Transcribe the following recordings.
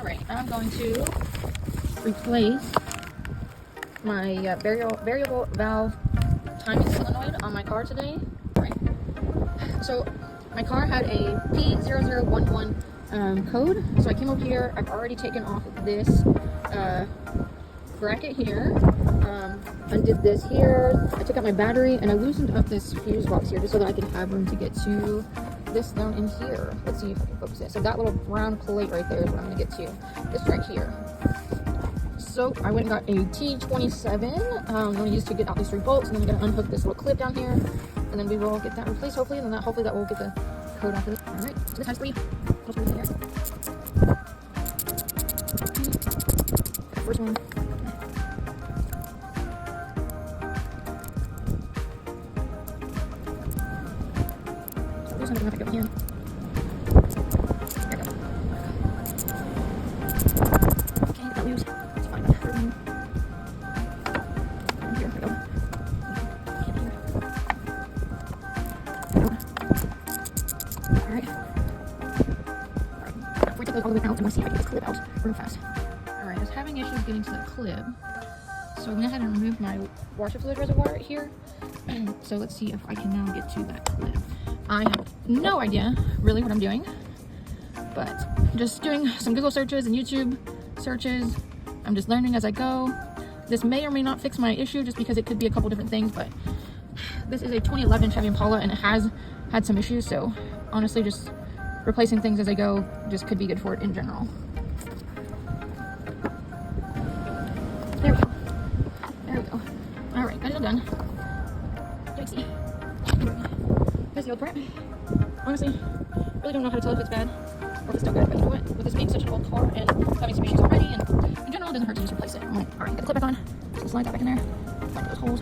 Alright, I'm going to replace my variable valve timing solenoid on my car today. Right. So my car had a P0011 code, so I came over here. I've already taken off this bracket here, undid this here. I took out my battery and I loosened up this fuse box here just so that I could have room to get to this down in here. Let's see if I can focus it. So that little brown plate right there is what I'm going to get to. This right here. So I went and got a T27. I'm going to use to get out these 3 bolts, and then we're going to unhook this little clip down here, and then we will get that replaced hopefully, and then hopefully that will get the code off of this. All right, so this has 3. First one. So this one's going to have to go here. There we go. Okay, get that loose. It's fine. Here we go. Alright. Before I take those all the way out, I'm going to see if I can get the clip out real fast. Alright, I was having issues getting to the clip, so I went ahead and removed my washer fluid reservoir right here. So let's see if I can now get to that clip. I have no idea really what I'm doing, but just doing some Google searches and YouTube searches. I'm just learning as I go. This may or may not fix my issue just because it could be a couple different things, but this is a 2011 Chevy Impala and it has had some issues, so honestly just replacing things as I go just could be good for it in general. There we go. There we go. Alright, got it all done. Let's see. Here's the old part. Honestly, really don't know how to tell if it's bad or if it's still good, but you know what? With this being such an old car and having some issues already, and in general, it doesn't hurt to just replace it. Alright, get the clip back on. Just slide that back in there. Find those holes.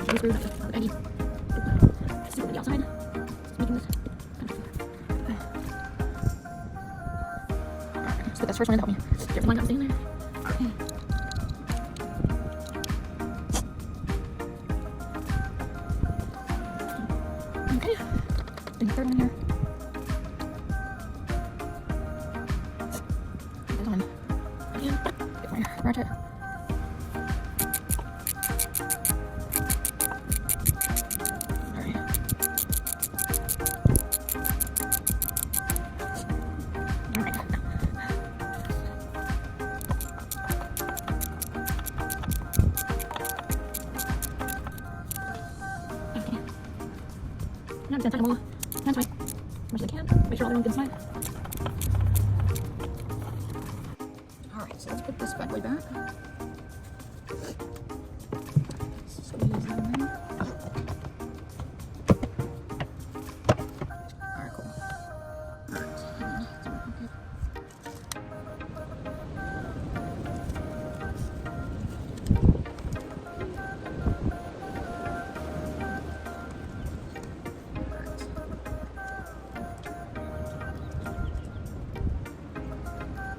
Go through the edgy. See what the outside. Just making this. Alright, so that's the first one to help me. Get the line up in there. Okay. Okay. Bring the third one in here. Get this one again. Get my ratchet. I'm just gonna tie them all hands right as much as I can. Make sure all the ones inside. Alright, so let's put this bad boy back. Squeeze that in. Alright, cool. Alright,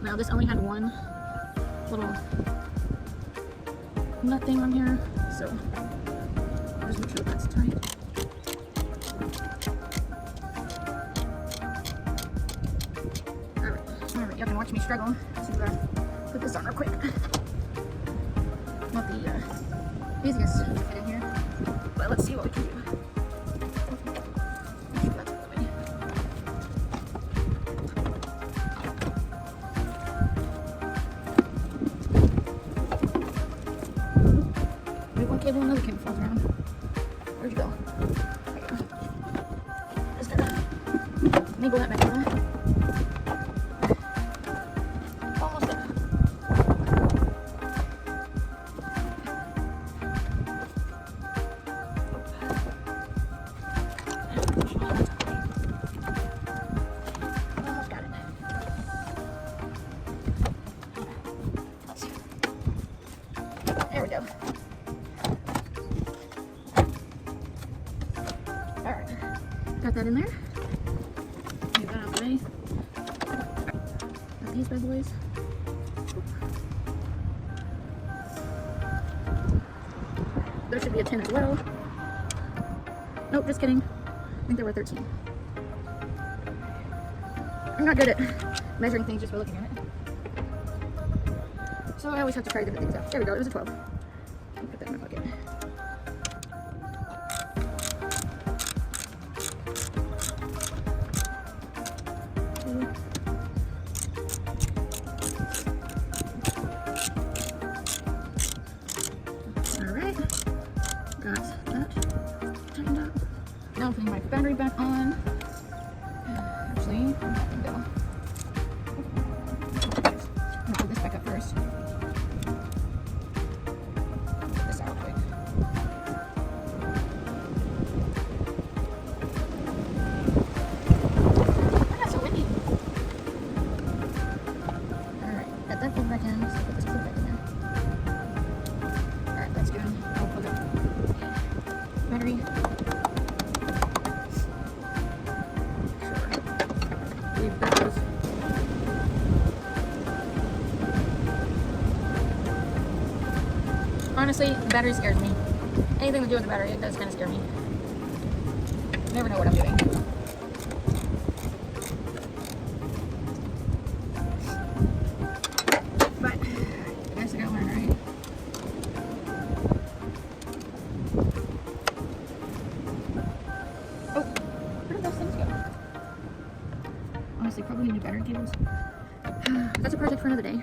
now this only had one little nut thing on here, so I'll just make sure that's tight. Alright, you can watch me struggle to put this on real quick. Not the easiest to fit in here, but let's see what we can do. Cable, another cable falls around. Where'd you go? There you go. Just gonna niggle that back together. Almost there. Almost got it. Let's see. There we go. Got that in there. Get that out of the way. Got these bad boys. There should be a 10 as well. Nope, just kidding. I think there were 13. I'm not good at measuring things just by looking at it. So I always have to try different things out. There we go, it was a 12. I'll put that in my pocket. Alright, got that tightened up. Now I'm putting my battery back on. Actually, I'm gonna go. I'm gonna put this back up first. Get this out quick. Oh, it's so windy. Alright, got that pulled back in. So put this pulled back in there. Alright, that's good. I'll plug up battery. Honestly, the battery scares me. Anything to do with the battery, it does kind of scare me. I never know what I'm doing. But I guess I gotta learn, right? Oh, where did those things go? Honestly, probably new battery cables. That's a project for another day.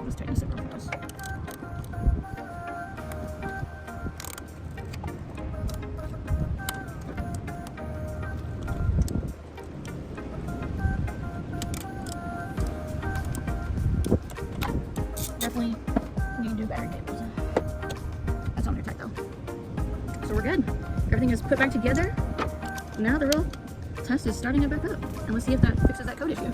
Let's tighten this up real fast. Definitely need to do battery cables. That's on there tight though. So we're good. Everything is put back together. Now the real test is starting it back up. And let's see if that fixes that code issue.